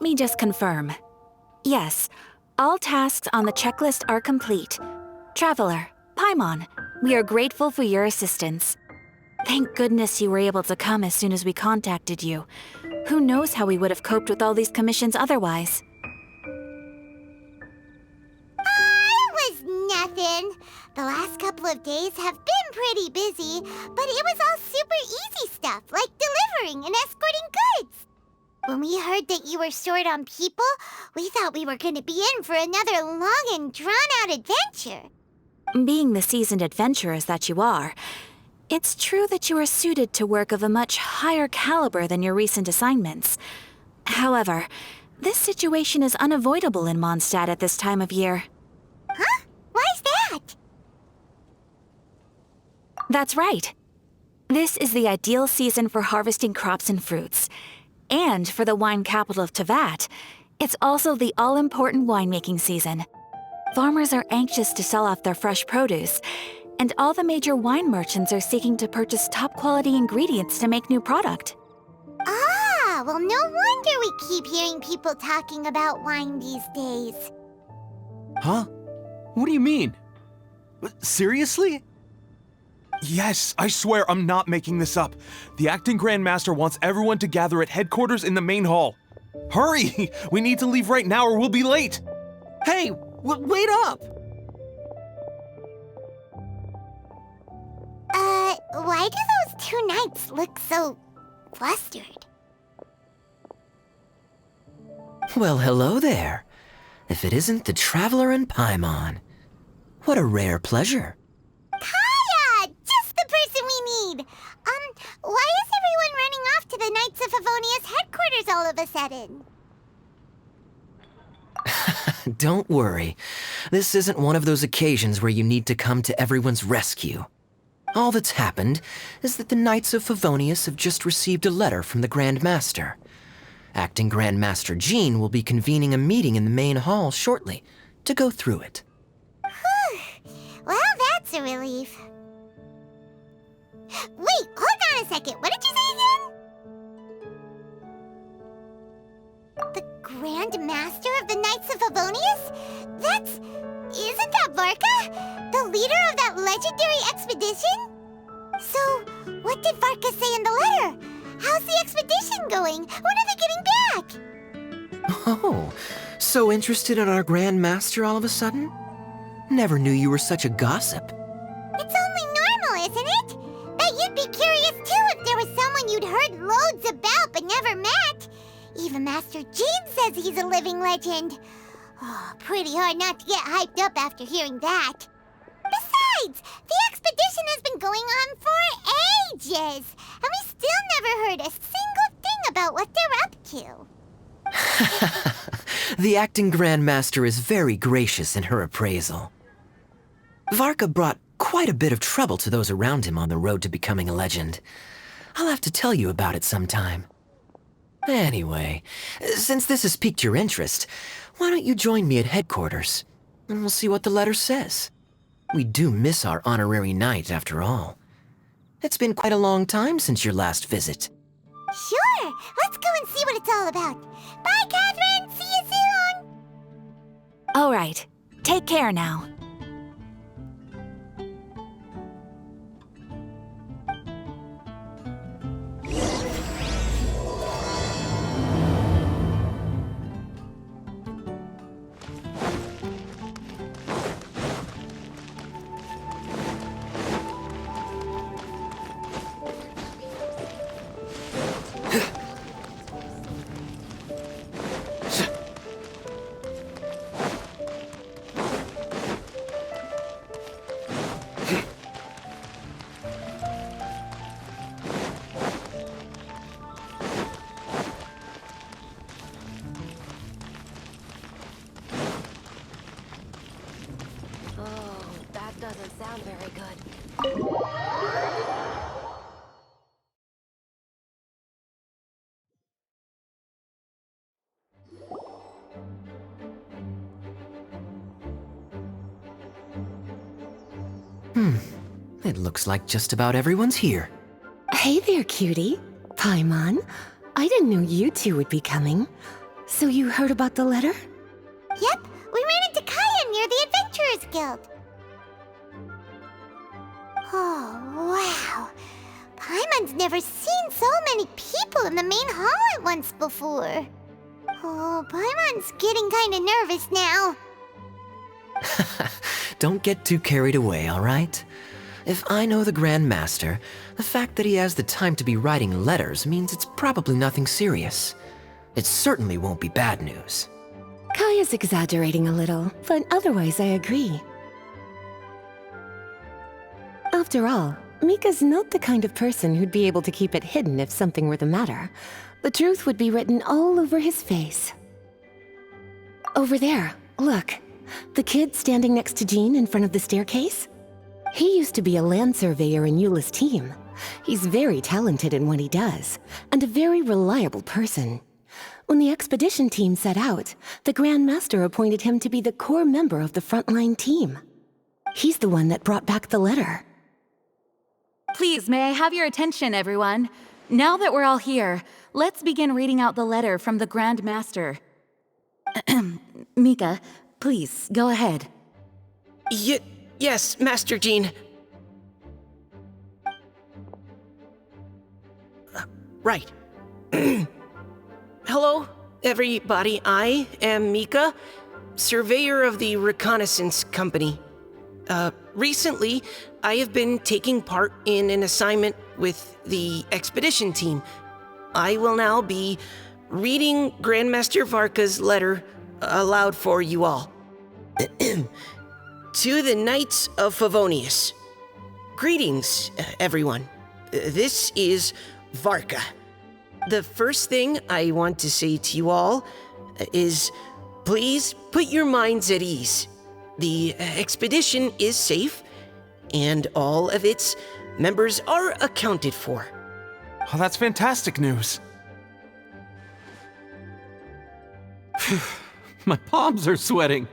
Let me just confirm. Yes, all tasks on the checklist are complete. Traveler, Paimon, we are grateful for your assistance. Thank goodness you were able to come as soon as we contacted you. Who knows how we would have coped with all these commissions otherwise? It was nothing. The last couple of days have been pretty busy, but it was all super easy stuff, like delivering and escorting goods. When we heard that you were short on people, we thought we were going to be in for another long and drawn-out adventure. Being the seasoned adventurers that you are, it's true that you are suited to work of a much higher caliber than your recent assignments. However, this situation is unavoidable in Mondstadt at this time of year. Huh? Why's that? That's right. This is the ideal season for harvesting crops and fruits. And for the wine capital of Teyvat, it's also the all-important winemaking season. Farmers are anxious to sell off their fresh produce, and all the major wine merchants are seeking to purchase top-quality ingredients to make new product. Ah, well, no wonder we keep hearing people talking about wine these days. Huh? What do you mean? Seriously? Yes, I swear I'm not making this up. The acting Grand Master wants everyone to gather at headquarters in the main hall. Hurry! We need to leave right now or we'll be late! Hey, wait up! Why do those two knights look so flustered? Well, hello there. If it isn't the Traveler and Paimon. What a rare pleasure. Kaya! Just the person we need! Why is everyone running off to the Knights of Favonia's headquarters all of a sudden? Don't worry. This isn't one of those occasions where you need to come to everyone's rescue. All that's happened is that the Knights of Favonius have just received a letter from the Grand Master. Acting Grand Master Jean will be convening a meeting in the main hall shortly to go through it. Well, that's a relief. Wait, hold on a second. What did you say again? The Grand Master of the Knights of Favonius? Isn't that Varka? The leader of that legendary expedition? So, what did Varka say in the letter? How's the expedition going? When are they getting back? Oh, so interested in our Grand Master all of a sudden? Never knew you were such a gossip. It's only normal, isn't it? Bet you'd be curious too if there was someone you'd heard loads about but never met. Even Master Jean says he's a living legend. Oh, pretty hard not to get hyped up after hearing that. Besides, the expedition has been going on for ages, and we still never heard a single thing about what they're up to. The acting Grand Master is very gracious in her appraisal. Varka brought quite a bit of trouble to those around him on the road to becoming a legend. I'll have to tell you about it sometime. Anyway, since this has piqued your interest, why don't you join me at headquarters, and we'll see what the letter says. We do miss our honorary knight, after all. It's been quite a long time since your last visit. Sure, let's go and see what it's all about. Bye, Catherine! See you soon! All right, take care now. Doesn't sound very good. It looks like just about everyone's here. Hey there, cutie. Paimon. I didn't know you two would be coming. So you heard about the letter? Yep, we ran into Kaya near the Adventurers Guild. Oh, wow. Paimon's never seen so many people in the main hall at once before. Oh, Paimon's getting kinda nervous now. Don't get too carried away, all right? If I know the Grand Master, the fact that he has the time to be writing letters means it's probably nothing serious. It certainly won't be bad news. Kaya's exaggerating a little, but otherwise I agree. After all, Mika's not the kind of person who'd be able to keep it hidden if something were the matter. The truth would be written all over his face. Over there, look. The kid standing next to Jean in front of the staircase? He used to be a land surveyor in Eula's team. He's very talented in what he does, and a very reliable person. When the expedition team set out, the Grand Master appointed him to be the core member of the frontline team. He's the one that brought back the letter. Please, may I have your attention, everyone? Now that we're all here, let's begin reading out the letter from the Grand Master. Mika, please, go ahead. Yes, Master Jean. Right. Hello, everybody. I am Mika, surveyor of the Reconnaissance Company. Recently, I have been taking part in an assignment with the expedition team. I will now be reading Grandmaster Varka's letter aloud for you all. To the Knights of Favonius. Greetings, everyone. This is Varka. The first thing I want to say to you all is, please put your minds at ease. The expedition is safe, and all of its members are accounted for. Oh, that's fantastic news. My palms are sweating.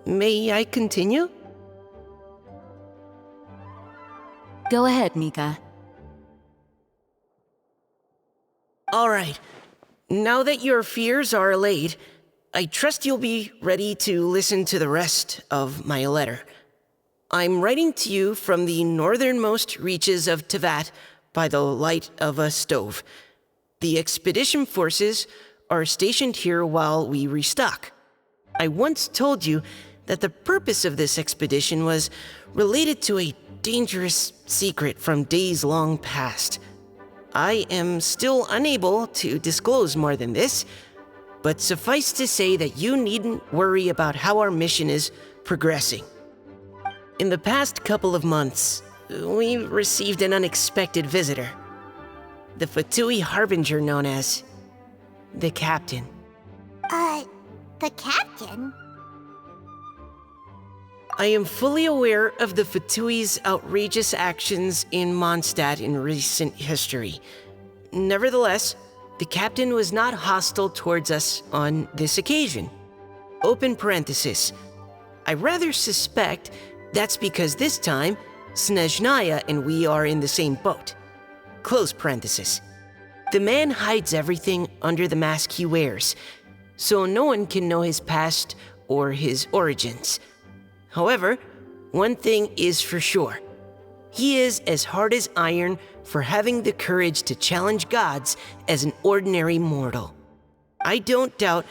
May I continue? Go ahead, Mika. All right. Now that your fears are allayed, I trust you'll be ready to listen to the rest of my letter. I'm writing to you from the northernmost reaches of Tevat by the light of a stove. The expedition forces are stationed here while we restock. I once told you that the purpose of this expedition was related to a dangerous secret from days long past. I am still unable to disclose more than this, but suffice to say that you needn't worry about how our mission is progressing. In the past couple of months, we received an unexpected visitor. The Fatui Harbinger known as the Captain. The captain? I am fully aware of the Fatui's outrageous actions in Mondstadt in recent history. Nevertheless, the captain was not hostile towards us on this occasion. Open parenthesis. I rather suspect that's because this time, Snezhnaya and we are in the same boat. Close parenthesis. The man hides everything under the mask he wears, so no one can know his past or his origins. However, one thing is for sure. He is as hard as iron for having the courage to challenge gods as an ordinary mortal. I don't doubt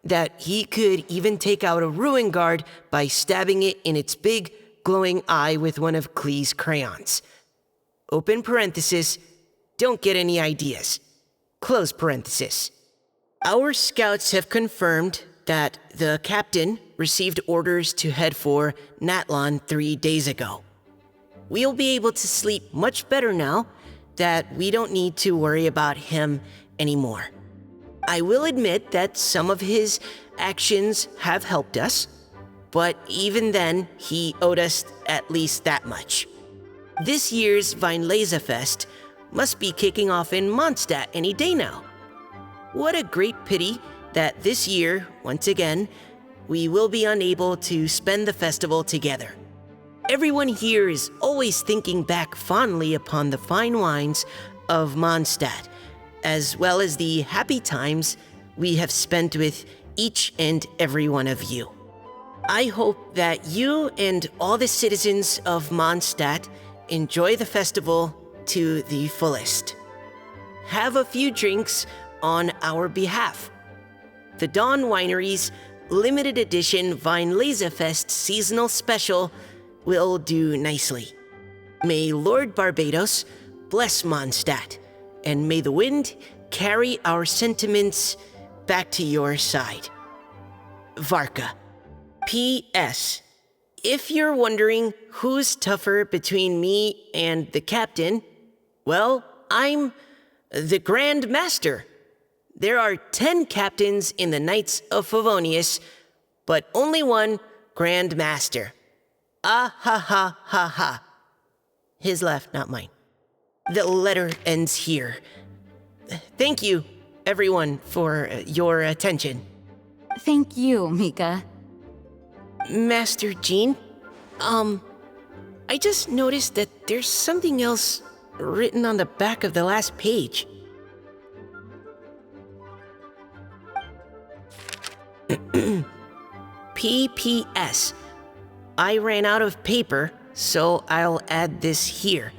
that he could even take out a ruin guard by stabbing it in its big, glowing eye with one of Klee's crayons. Open parenthesis, don't get any ideas. Close parenthesis. Our scouts have confirmed that the captain received orders to head for Natlon 3 days ago. We'll be able to sleep much better now that we don't need to worry about him anymore. I will admit that some of his actions have helped us, but even then, he owed us at least that much. This year's Weinlesefest must be kicking off in Mondstadt any day now. What a great pity that this year, once again, we will be unable to spend the festival together. Everyone here is always thinking back fondly upon the fine wines of Mondstadt, as well as the happy times we have spent with each and every one of you. I hope that you and all the citizens of Mondstadt enjoy the festival to the fullest. Have a few drinks on our behalf. The Dawn Winery's limited edition Weinlesefest seasonal special will do nicely. May Lord Barbados bless Mondstadt, and may the wind carry our sentiments back to your side. Varka. P.S. If you're wondering who's tougher between me and the captain, well, I'm the Grand Master. There are 10 captains in the Knights of Favonius, but only one Grand Master. Ah ha ha ha ha. His laugh, not mine. The letter ends here. Thank you, everyone, for your attention. Thank you, Mika. Master Jean, I just noticed that there's something else written on the back of the last page. P.P.S. I ran out of paper, so I'll add this here.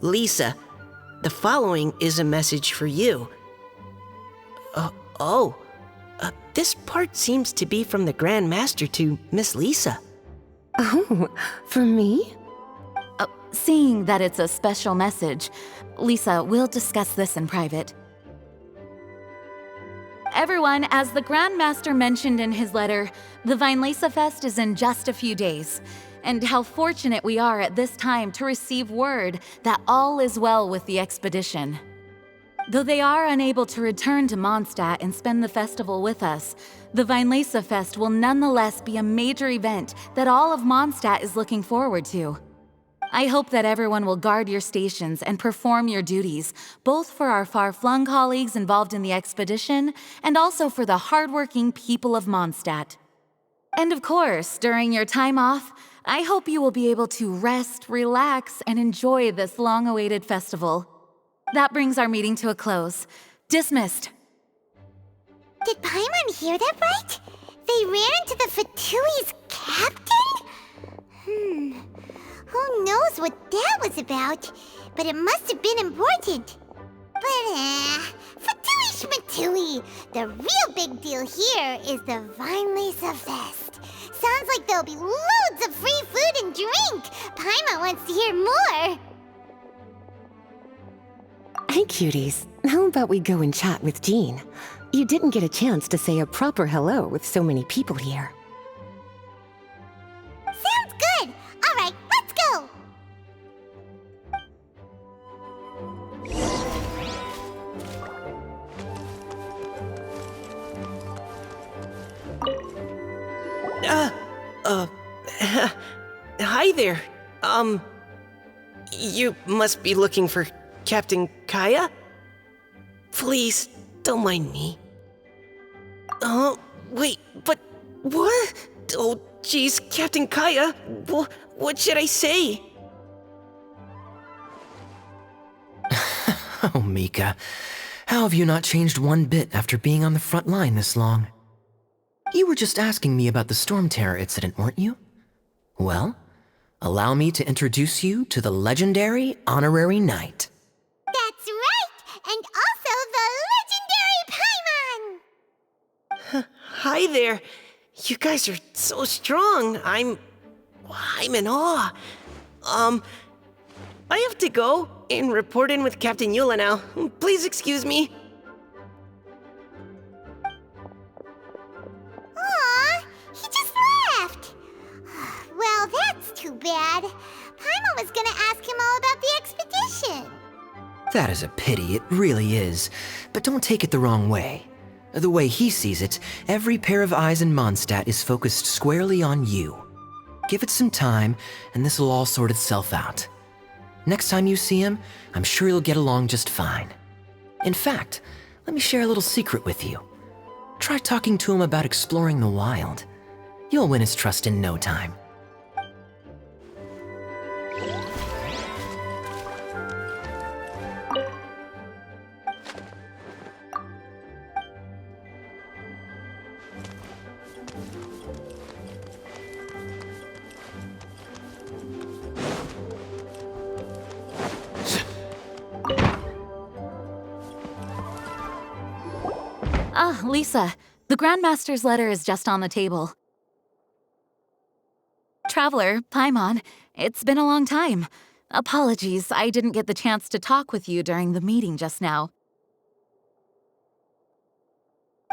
Lisa, the following is a message for you. This part seems to be from the Grand Master to Miss Lisa. Oh, for me? Seeing that it's a special message, Lisa, we'll discuss this in private. Everyone, as the Grand Master mentioned in his letter, the Weinlesefest is in just a few days, and how fortunate we are at this time to receive word that all is well with the expedition. Though they are unable to return to Mondstadt and spend the festival with us, the Weinlesefest will nonetheless be a major event that all of Mondstadt is looking forward to. I hope that everyone will guard your stations and perform your duties, both for our far-flung colleagues involved in the expedition and also for the hardworking people of Mondstadt. And of course, during your time off, I hope you will be able to rest, relax, and enjoy this long-awaited festival. That brings our meeting to a close. Dismissed. Did Paimon hear that right? They ran into the Fatui's captain? Who knows what that was about? But it must have been important. But, Fatui Schmatui! The real big deal here is the Weinlesefest. Sounds like there'll be loads of free food and drink. Paimon wants to hear more. Hey, cuties. How about we go and chat with Jean? You didn't get a chance to say a proper hello with so many people here. Sounds good. All right, let's go. Hi there. You must be looking for Captain Kaya? Please, don't mind me. Oh, wait, but what? Oh, jeez, Captain Kaya, what should I say? Oh, Mika, how have you not changed one bit after being on the front line this long? You were just asking me about the Storm Terror incident, weren't you? Well, allow me to introduce you to the legendary Honorary Knight. That's right, and also the legendary Paimon. Hi there. You guys are so strong. I'm in awe. I have to go and report in with Captain Eula now. Please excuse me. Aw, he just left. Well, that's too bad. Paimon was gonna ask him all about the expedition. That is a pity, it really is. But don't take it the wrong way. The way he sees it, every pair of eyes in Mondstadt is focused squarely on you. Give it some time, and this will all sort itself out. Next time you see him, I'm sure you'll get along just fine. In fact, let me share a little secret with you. Try talking to him about exploring the wild. You'll win his trust in no time. Lisa, the Grandmaster's letter is just on the table. Traveler, Paimon, it's been a long time. Apologies, I didn't get the chance to talk with you during the meeting just now.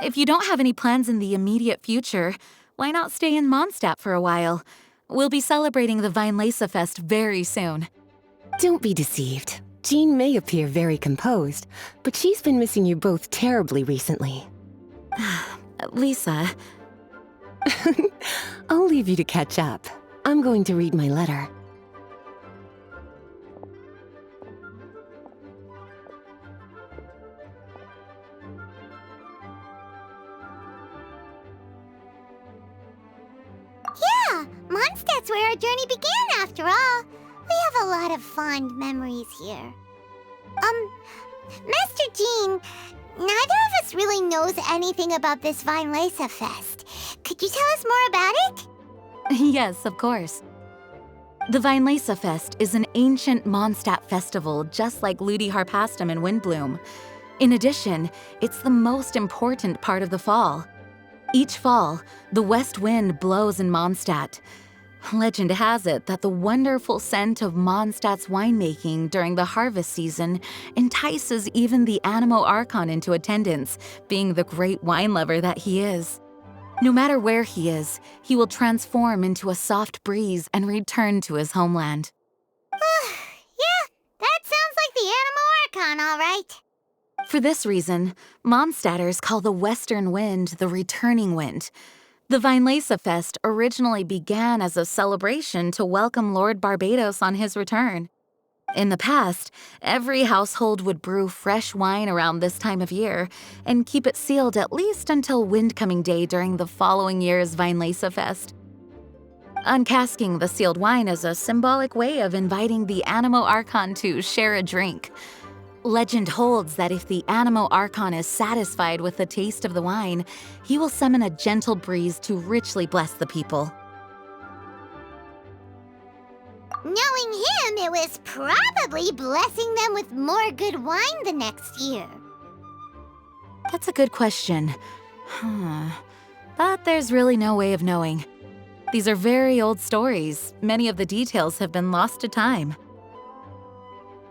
If you don't have any plans in the immediate future, why not stay in Mondstadt for a while? We'll be celebrating the Weinlese Fest very soon. Don't be deceived. Jean may appear very composed, but she's been missing you both terribly recently. Lisa, I'll leave you to catch up. I'm going to read my letter. Yeah, Mondstadt's where our journey began after all. We have a lot of fond memories here. Master Jean, neither of us really knows anything about this Weinlese Fest. Could you tell us more about it? yes, of course. The Weinlese Fest is an ancient Mondstadt festival just like Ludi Harpastum and Windbloom. In addition, it's the most important part of the fall. Each fall, the west wind blows in Mondstadt. Legend has it that the wonderful scent of Mondstadt's winemaking during the harvest season entices even the Animo Archon into attendance, being the great wine lover that he is. No matter where he is, he will transform into a soft breeze and return to his homeland. Yeah, that sounds like the Animo Archon, all right. For this reason, Mondstadters call the western wind the returning wind. The Weinlese Fest originally began as a celebration to welcome Lord Barbados on his return. In the past, every household would brew fresh wine around this time of year and keep it sealed at least until Windcoming Day during the following year's Weinlese Fest. Uncasking the sealed wine is a symbolic way of inviting the Animo Archon to share a drink. Legend holds that if the Animo Archon is satisfied with the taste of the wine, he will summon a gentle breeze to richly bless the people. Knowing him, it was probably blessing them with more good wine the next year. That's a good question. But there's really no way of knowing. These are very old stories. Many of the details have been lost to time.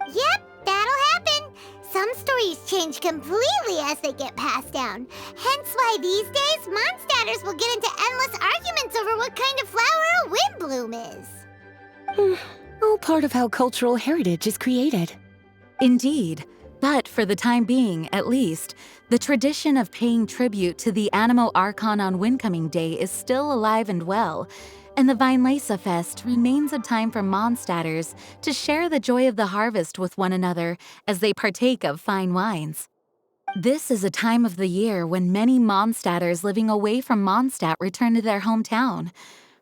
Yep, that'll happen. Some stories change completely as they get passed down. Hence why these days, Mondstadters will get into endless arguments over what kind of flower a windbloom is. All part of how cultural heritage is created. Indeed. But for the time being, at least, the tradition of paying tribute to the Animo Archon on Windcoming Day is still alive and well, and the Weinlese Fest remains a time for Mondstadters to share the joy of the harvest with one another as they partake of fine wines. This is a time of the year when many Mondstadters living away from Mondstadt return to their hometown.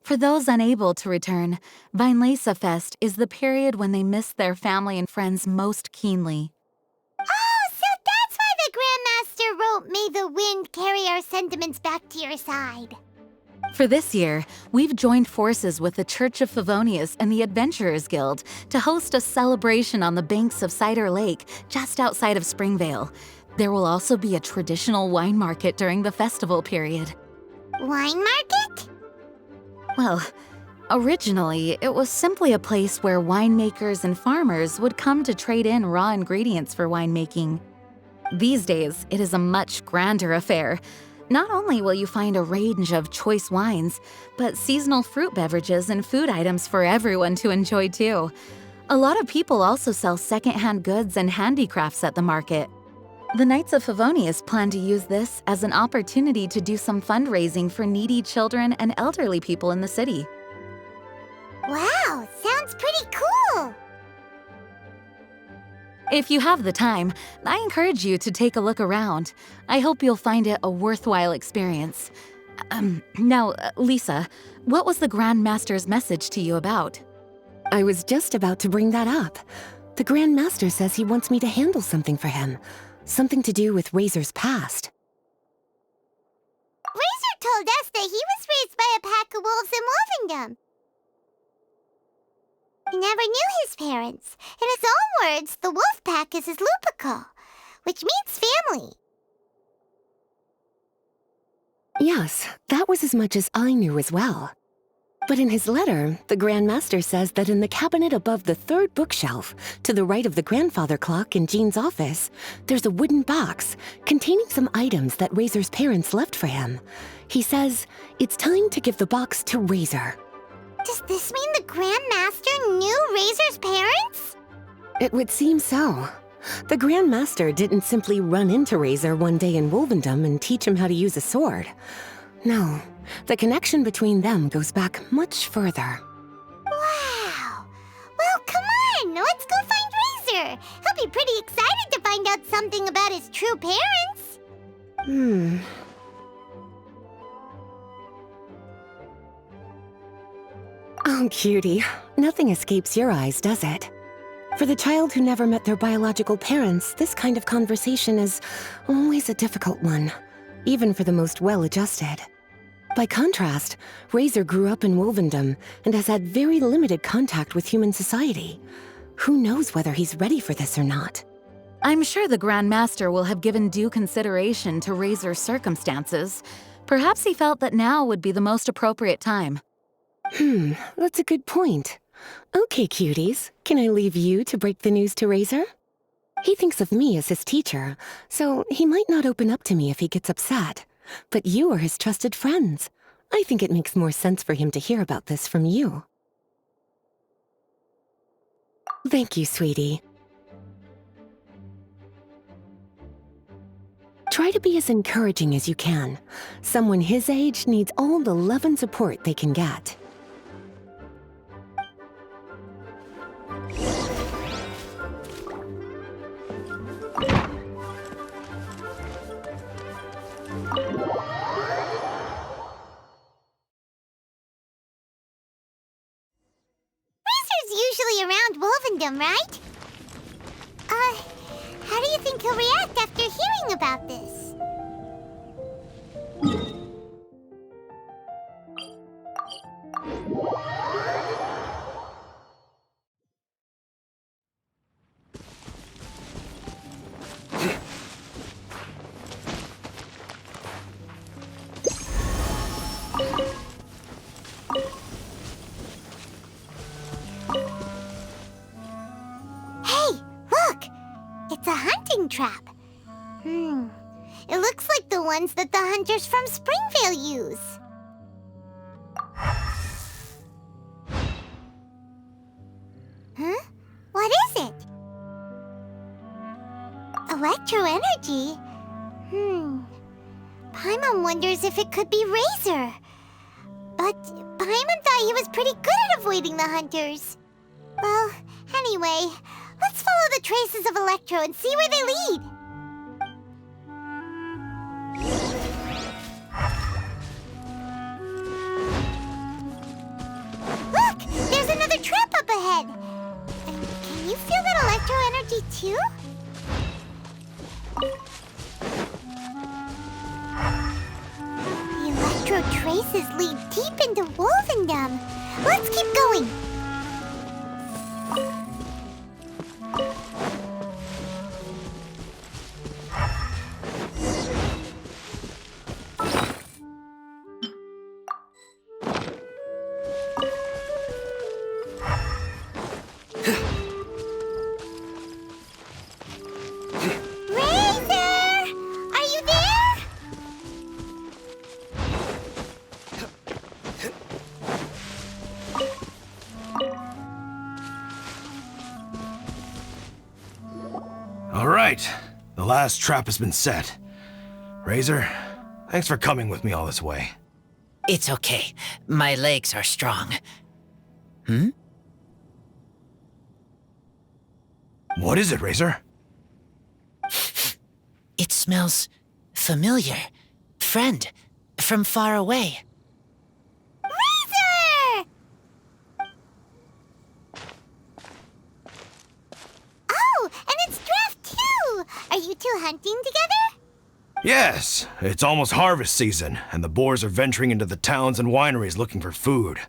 For those unable to return, Weinlese Fest is the period when they miss their family and friends most keenly. Oh, so that's why the Grandmaster wrote, "May the wind carry our sentiments back to your side." For this year, we've joined forces with the Church of Favonius and the Adventurers Guild to host a celebration on the banks of Cider Lake just outside of Springvale. There will also be a traditional wine market during the festival period. Wine market? Well, originally, it was simply a place where winemakers and farmers would come to trade in raw ingredients for winemaking. These days, it is a much grander affair. Not only will you find a range of choice wines, but seasonal fruit beverages and food items for everyone to enjoy too. A lot of people also sell secondhand goods and handicrafts at the market. The Knights of Favonius plan to use this as an opportunity to do some fundraising for needy children and elderly people in the city. Wow, sounds pretty cool. If you have the time, I encourage you to take a look around. I hope you'll find it a worthwhile experience. Now, Lisa, what was the Grand Master's message to you about? I was just about to bring that up. The Grand Master says he wants me to handle something for him. Something to do with Razor's past. Razor told us that he was raised by a pack of wolves in Wolvendom. He never knew his parents. In his own words, the wolf pack is his lupical, which means family. Yes, that was as much as I knew as well. But in his letter, the Grand Master says that in the cabinet above the third bookshelf, to the right of the grandfather clock in Jean's office, there's a wooden box containing some items that Razor's parents left for him. He says it's time to give the box to Razor. Does this mean the Grand Master knew Razor's parents? It would seem so. The Grand Master didn't simply run into Razor one day in Wolvendom and teach him how to use a sword. No, the connection between them goes back much further. Wow! Well, come on! Let's go find Razor! He'll be pretty excited to find out something about his true parents! Oh, cutie. Nothing escapes your eyes, does it? For the child who never met their biological parents, this kind of conversation is always a difficult one, even for the most well-adjusted. By contrast, Razor grew up in Wolvendom and has had very limited contact with human society. Who knows whether he's ready for this or not? I'm sure the Grand Master will have given due consideration to Razor's circumstances. Perhaps he felt that now would be the most appropriate time. That's a good point. Okay, cuties, can I leave you to break the news to Razor? He thinks of me as his teacher, so he might not open up to me if he gets upset. But you are his trusted friends. I think it makes more sense for him to hear about this from you. Thank you, sweetie. Try to be as encouraging as you can. Someone his age needs all the love and support they can get. Usually around Wolvendom, right? How do you think he'll react after hearing about this? It's a hunting trap. It looks like the ones that the hunters from Springvale use. Huh? What is it? Electro energy? Paimon wonders if it could be Razor. But Paimon thought he was pretty good at avoiding the hunters. Well, anyway, let's follow the traces of Electro and see where they lead. Look! There's another trap up ahead! Can you feel that Electro energy too? The Electro traces lead deep into Wolvendom. Let's keep going! All right, the last trap has been set. Razor, thanks for coming with me all this way. It's okay. My legs are strong. What is it, Razor? It smells familiar. Friend, from far away. Razor! Oh, and it's Draft too! Are you two hunting together? Yes, it's almost harvest season, and the boars are venturing into the towns and wineries looking for food.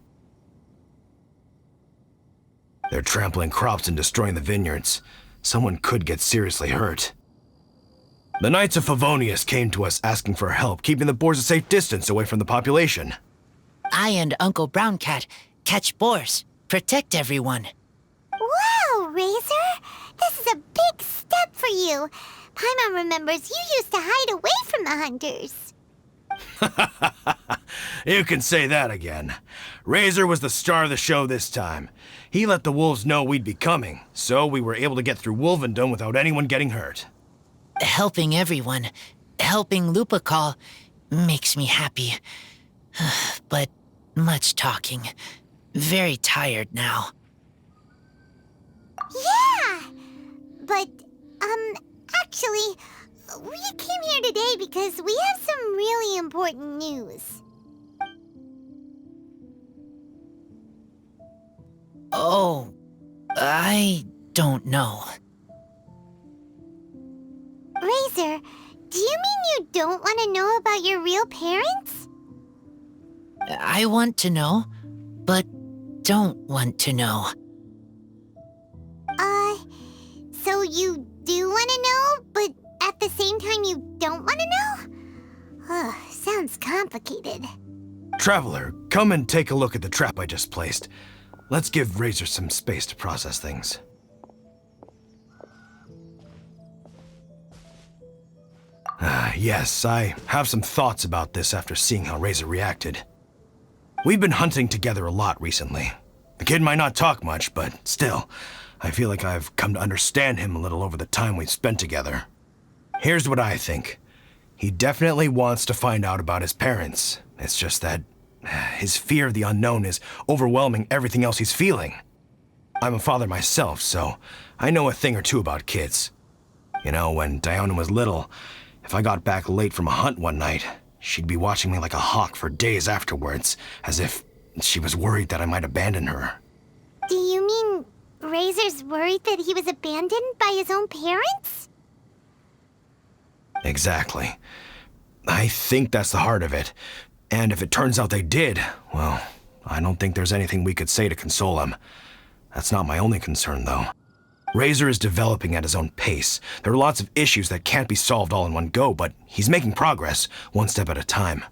They're trampling crops and destroying the vineyards. Someone could get seriously hurt. The Knights of Favonius came to us asking for help keeping the boars a safe distance away from the population. I and Uncle Brown Cat catch boars, protect everyone. Wow, Razor! This is a big step for you. Paimon remembers you used to hide away from the hunters. You can say that again. Razor was the star of the show this time. He let the wolves know we'd be coming, so we were able to get through Wolvendom without anyone getting hurt. Helping everyone, helping Lupercal, makes me happy. But much talking. Very tired now. Yeah! But, actually, we came here today because we have some really important news. Oh, I don't know. Razor, do you mean you don't want to know about your real parents? I want to know, but don't want to know. So you do want to know, but at the same time you don't want to know? Sounds complicated. Traveler, come and take a look at the trap I just placed. Let's give Razor some space to process things. Yes, I have some thoughts about this after seeing how Razor reacted. We've been hunting together a lot recently. The kid might not talk much, but still, I feel like I've come to understand him a little over the time we've spent together. Here's what I think. He definitely wants to find out about his parents. It's just that his fear of the unknown is overwhelming everything else he's feeling. I'm a father myself, so I know a thing or two about kids. You know, when Diona was little, if I got back late from a hunt one night, she'd be watching me like a hawk for days afterwards, as if she was worried that I might abandon her. Do you mean Razor's worried that he was abandoned by his own parents? Exactly. I think that's the heart of it. And if it turns out they did, well, I don't think there's anything we could say to console him. That's not my only concern, though. Razor is developing at his own pace. There are lots of issues that can't be solved all in one go, but he's making progress, one step at a time.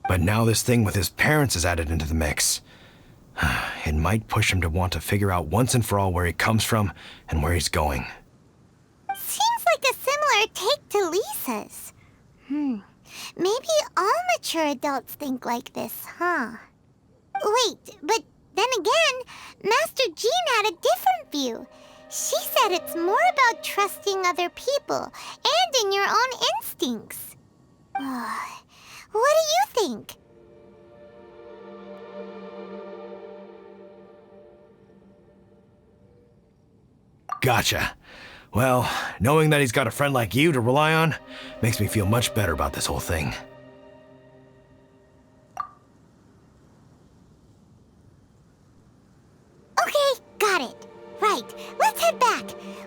But now this thing with his parents is added into the mix. It might push him to want to figure out once and for all where he comes from and where he's going. Seems like a similar take to Lisa's. Maybe all mature adults think like this, huh? Wait, but then again, Master Jean had a different view. She said it's more about trusting other people and in your own instincts. What do you think? Gotcha. Well, knowing that he's got a friend like you to rely on makes me feel much better about this whole thing. Okay, got it. Right, let's head back.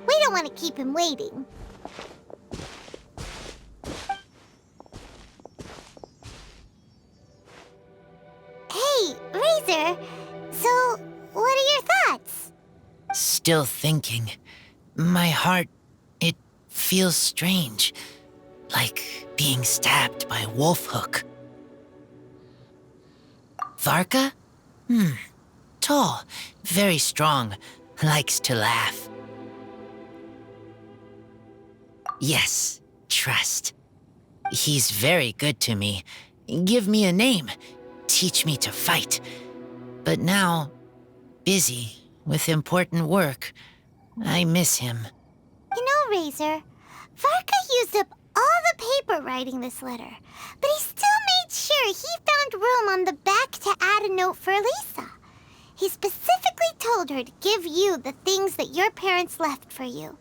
We don't want to keep him waiting. Hey, Razor. So, what are your thoughts? Still thinking. My heart, it feels strange. Like being stabbed by a wolf hook. Varka? Tall, very strong, likes to laugh. Yes, trust. He's very good to me. Give me a name. Teach me to fight. But now, busy with important work. I miss him. You know, Razor, Varka used up all the paper writing this letter, but he still made sure he found room on the back to add a note for Lisa. He specifically told her to give you the things that your parents left for you.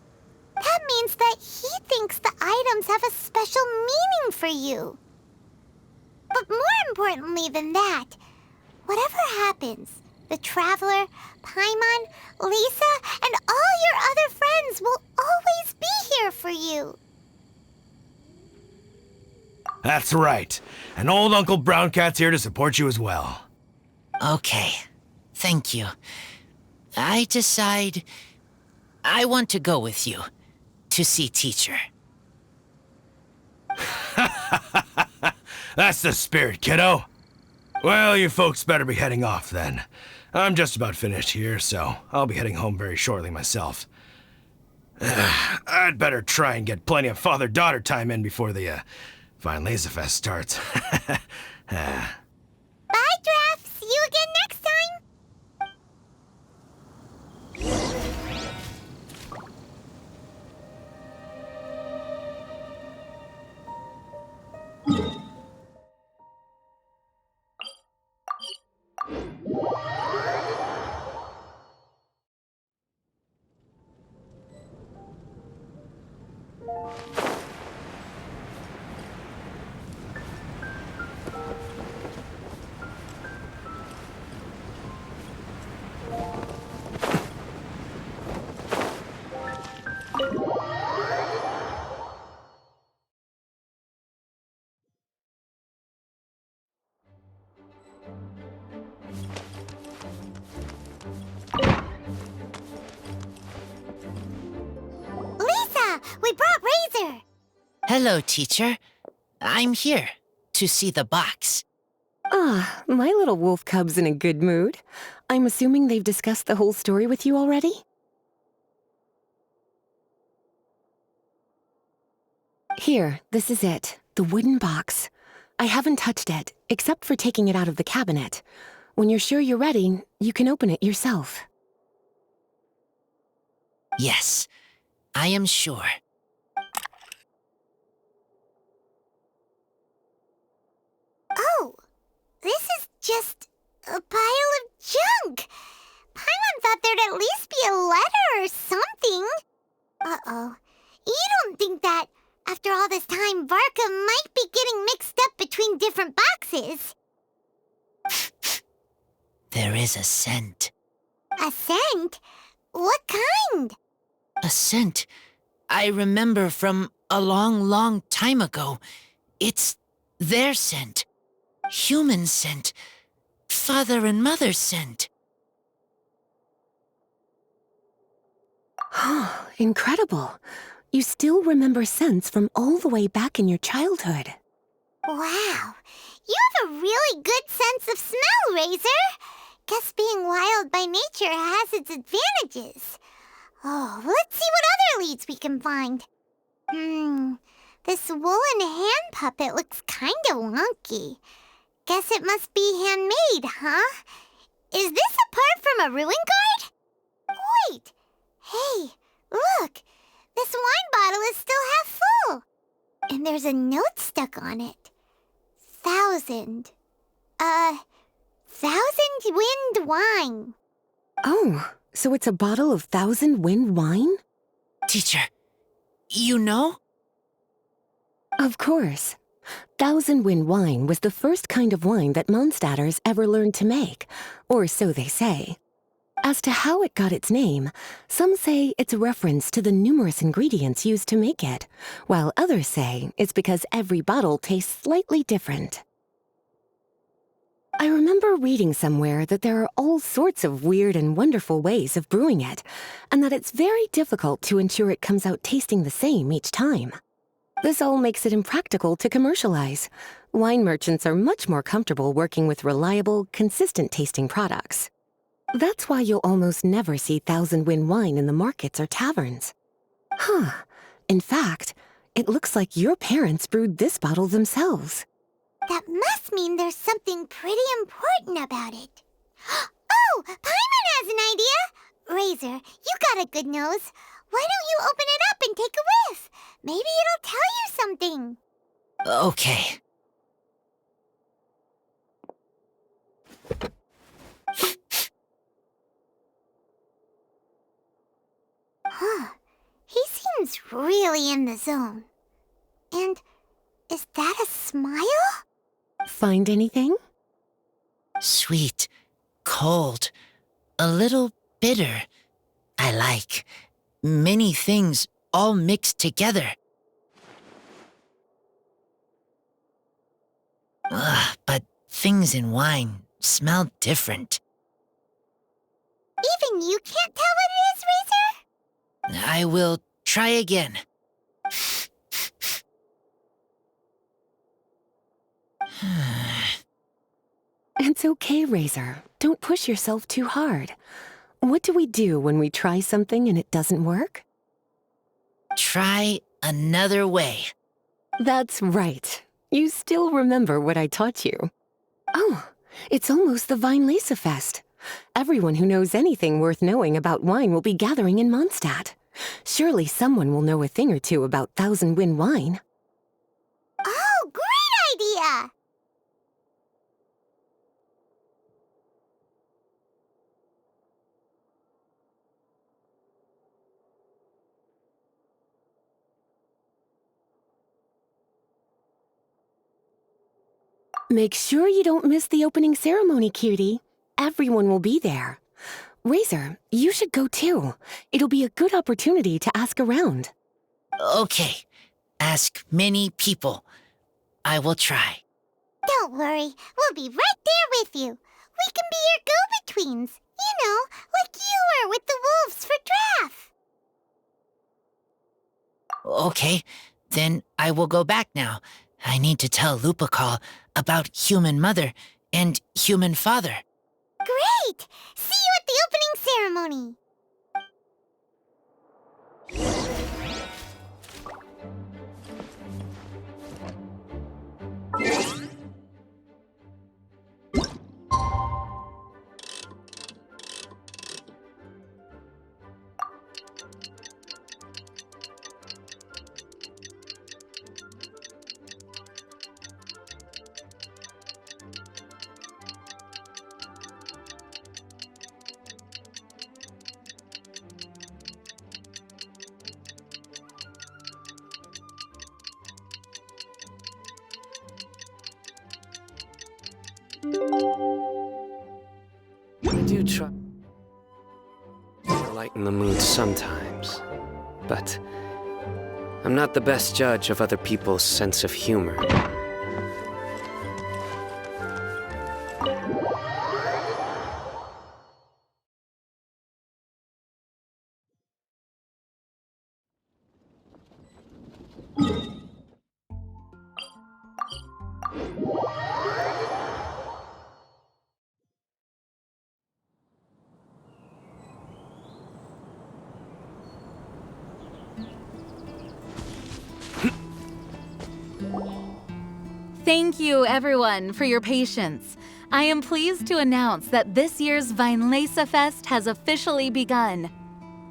That means that he thinks the items have a special meaning for you. But more importantly than that, whatever happens, the Traveler, Paimon, Lisa, and all your other friends will always be here for you. That's right. And old Uncle Brown Cat's here to support you as well. Okay, thank you. I decide I want to go with you to see teacher. That's the spirit, kiddo. Well, you folks better be heading off then. I'm just about finished here, so I'll be heading home very shortly myself. I'd better try and get plenty of father-daughter time in before the Fine Laserfest starts. Bye, Draft. See you again next time. Lisa, we brought Razor. Hello, teacher. I'm here to see the box. Ah, my little wolf cub's in a good mood. I'm assuming they've discussed the whole story with you already? Here, this is it. The wooden box. I haven't touched it, except for taking it out of the cabinet. When you're sure you're ready, you can open it yourself. Yes, I am sure. Oh, this is just a pile of junk. Paimon thought there'd at least be a letter or something. Uh-oh. You don't think that, after all this time, Varka might be getting mixed up between different boxes? There is a scent. A scent? What kind? A scent I remember from a long, long time ago. It's their scent. Human scent. Father and mother scent. Incredible. You still remember scents from all the way back in your childhood. Wow. You have a really good sense of smell, Razor. Guess being wild by nature has its advantages. Oh, let's see what other leads we can find. This woolen hand puppet looks kind of wonky. Guess it must be handmade, huh? Is this a part from a ruin guard? Wait! Hey, look! This wine bottle is still half full. And there's a note stuck on it. 1,000. 1,000 wind wine. Oh, so it's a bottle of 1,000 wind wine? Teacher, you know? Of course. 1,000 wind wine was the first kind of wine that Mondstadters ever learned to make, or so they say. As to how it got its name, some say it's a reference to the numerous ingredients used to make it, while others say it's because every bottle tastes slightly different. I remember reading somewhere that there are all sorts of weird and wonderful ways of brewing it, and that it's very difficult to ensure it comes out tasting the same each time. This all makes it impractical to commercialize. Wine merchants are much more comfortable working with reliable, consistent-tasting products. That's why you'll almost never see 1,000 wind wine in the markets or taverns. Huh. In fact, it looks like your parents brewed this bottle themselves. That must mean there's something pretty important about it. Oh, Paimon has an idea! Razor, you got a good nose. Why don't you open it up and take a whiff? Maybe it'll tell you something. Okay. Huh. He seems really in the zone. And is that a smile? Find anything? Sweet, cold, a little bitter. I like many things all mixed together. But things in wine smell different. Even you can't tell what it is, Razor? I will try again. It's okay, Razor. Don't push yourself too hard. What do we do when we try something and it doesn't work? Try another way. That's right. You still remember what I taught you. Oh, it's almost the Weinlese Fest. Everyone who knows anything worth knowing about wine will be gathering in Mondstadt. Surely someone will know a thing or two about Thousand Wind wine. Oh, great idea! Make sure you don't miss the opening ceremony, cutie. Everyone will be there. Razor, you should go too. It'll be a good opportunity to ask around. Okay. Ask many people. I will try. Don't worry, we'll be right there with you. We can be your go-betweens. You know, like you were with the wolves for Draff. Okay, then I will go back now. I need to tell Lupacol about Human Mother and Human Father. Great! See you at the opening ceremony. I do try to lighten the mood sometimes, but I'm not the best judge of other people's sense of humor. Thank you, everyone, for your patience. I am pleased to announce that this year's Weinlese Fest has officially begun.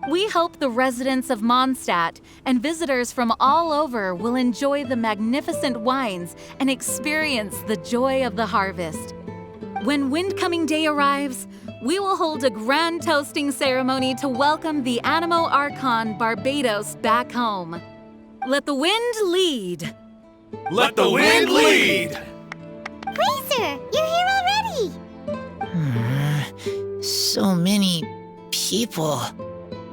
We hope the residents of Mondstadt and visitors from all over will enjoy the magnificent wines and experience the joy of the harvest. When Windcoming Day arrives, we will hold a grand toasting ceremony to welcome the Animo Archon Barbados back home. Let the wind lead. Let the wind lead! Razor, you're here already. So many people.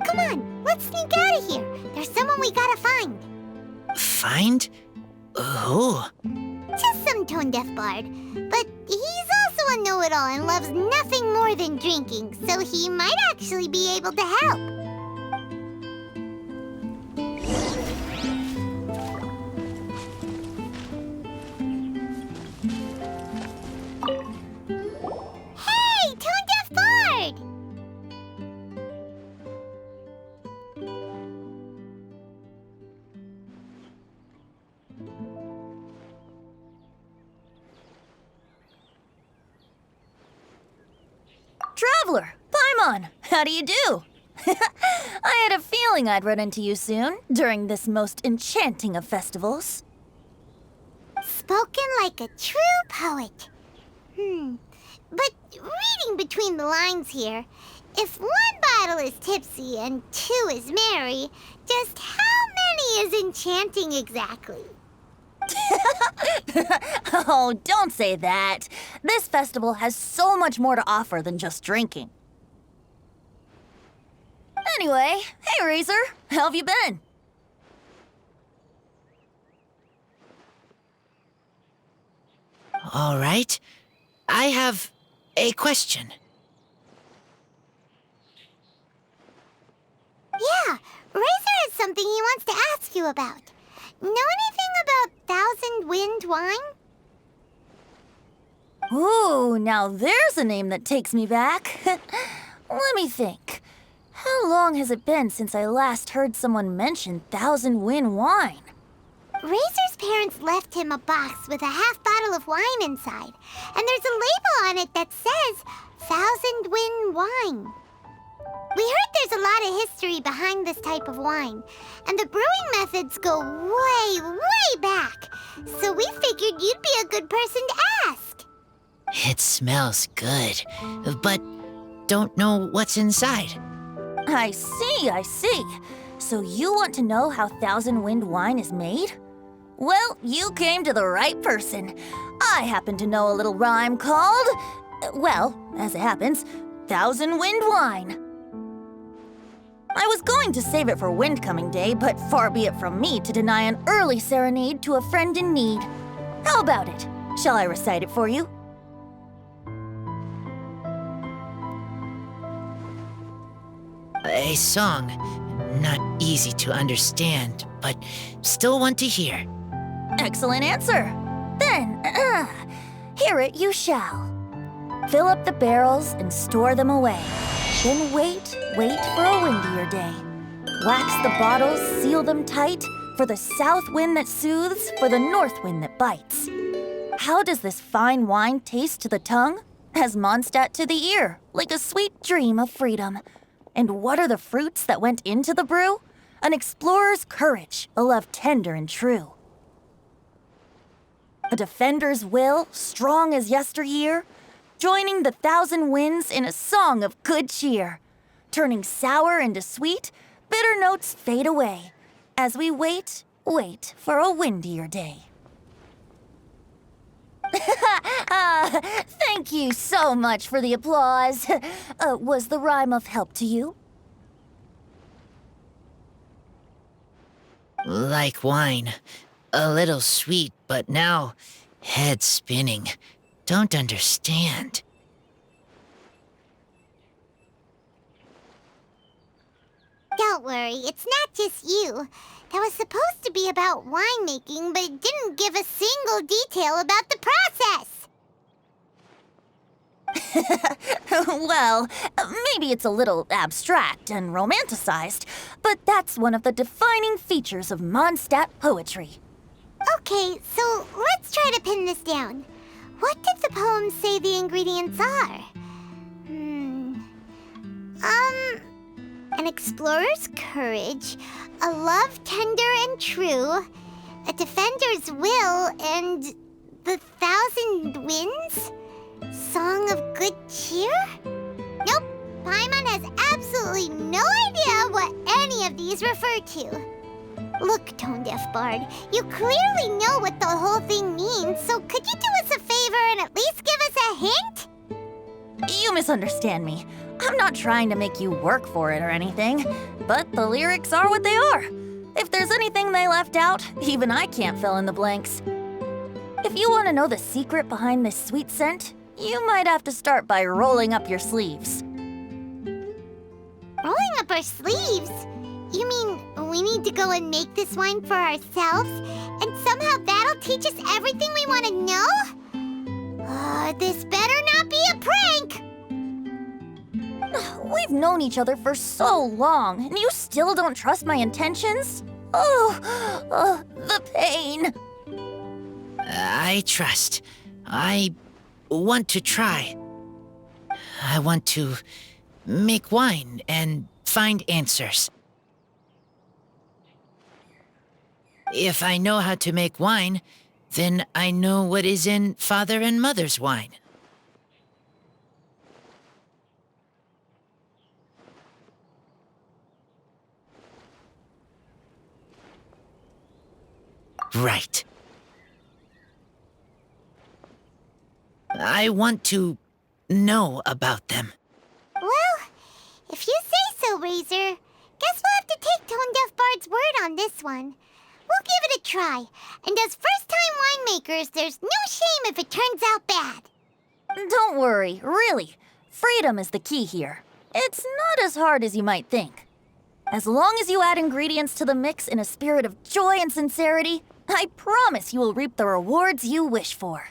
Come on, let's sneak out of here. There's someone we gotta find. Find? Who? Just some tone-deaf bard. But he's also a know-it-all and loves nothing more than drinking, so he might actually be able to help. Hey, tone-deaf bard! Traveler, Paimon, how do you do? I had a feeling I'd run into you soon, during this most enchanting of festivals. Spoken like a true poet. But reading between the lines here, if one bottle is tipsy and two is merry, just how many is enchanting exactly? Oh, don't say that. This festival has so much more to offer than just drinking. Anyway, hey Razor, how have you been? All right. I have a question. Yeah, Razor has something he wants to ask you about. Know anything about Thousand Wind wine? Ooh, now there's a name that takes me back. Let me think. How long has it been since I last heard someone mention Thousand Wind wine? Razor's parents left him a box with a half bottle of wine inside, and there's a label on it that says Thousand Wind wine. We heard there's a lot of history behind this type of wine, and the brewing methods go way, way back. So we figured you'd be a good person to ask. It smells good, but don't know what's inside. I see. So you want to know how Thousand Wind wine is made? Well, you came to the right person. I happen to know a little rhyme called, well, as it happens, Thousand Wind wine. I was going to save it for Windcoming Day, but far be it from me to deny an early serenade to a friend in need. How about it? Shall I recite it for you? A song, not easy to understand, but still one to hear. Excellent answer. Then, hear it you shall. Fill up the barrels and store them away. Then wait for a windier day. Wax the bottles, seal them tight, for the south wind that soothes, for the north wind that bites. How does this fine wine taste to the tongue? As Mondstadt to the ear, like a sweet dream of freedom. And what are the fruits that went into the brew? An explorer's courage, a love tender and true. A defender's will, strong as yesteryear, joining the thousand winds in a song of good cheer. Turning sour into sweet, bitter notes fade away, as we wait for a windier day. Thank you so much for the applause. Was the rhyme of help to you? Like wine. A little sweet, but now head spinning. Don't understand. Don't worry, it's not just you. That was supposed to be about winemaking, but it didn't give a single detail about the process. Well, maybe it's a little abstract and romanticized, but that's one of the defining features of Mondstadt poetry. Okay, so let's try to pin this down. What did the poem say the ingredients are? An explorer's courage, a love tender and true, a defender's will, and the thousand winds? Song of good cheer? Nope, Paimon has absolutely no idea what any of these refer to. Look, Tone-Deaf Bard, you clearly know what the whole thing means, so could you do us a favor and at least give us a hint? You misunderstand me. I'm not trying to make you work for it or anything, but the lyrics are what they are. If there's anything they left out, even I can't fill in the blanks. If you want to know the secret behind this sweet scent, you might have to start by rolling up your sleeves. Rolling up our sleeves? You mean we need to go and make this wine for ourselves, and somehow that'll teach us everything we want to know? This better not be a prank! We've known each other for so long, and you still don't trust my intentions? The pain. I trust. I want to try. I want to make wine and find answers. If I know how to make wine, then I know what is in Father and Mother's wine. Right. I want to know about them. Well, if you say so, Razor, guess we'll have to take Tone-Deaf Bard's word on this one. We'll give it a try, and as first-time winemakers, there's no shame if it turns out bad. Don't worry, really. Freedom is the key here. It's not as hard as you might think. As long as you add ingredients to the mix in a spirit of joy and sincerity, I promise you will reap the rewards you wish for.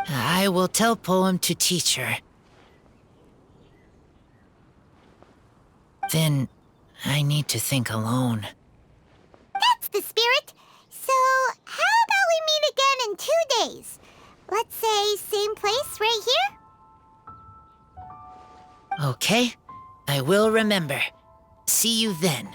I will tell Poem to teach her. Then I need to think alone. That's the spirit. So, how about we meet again in 2 days? Let's say same place right here? Okay, I will remember. See you then.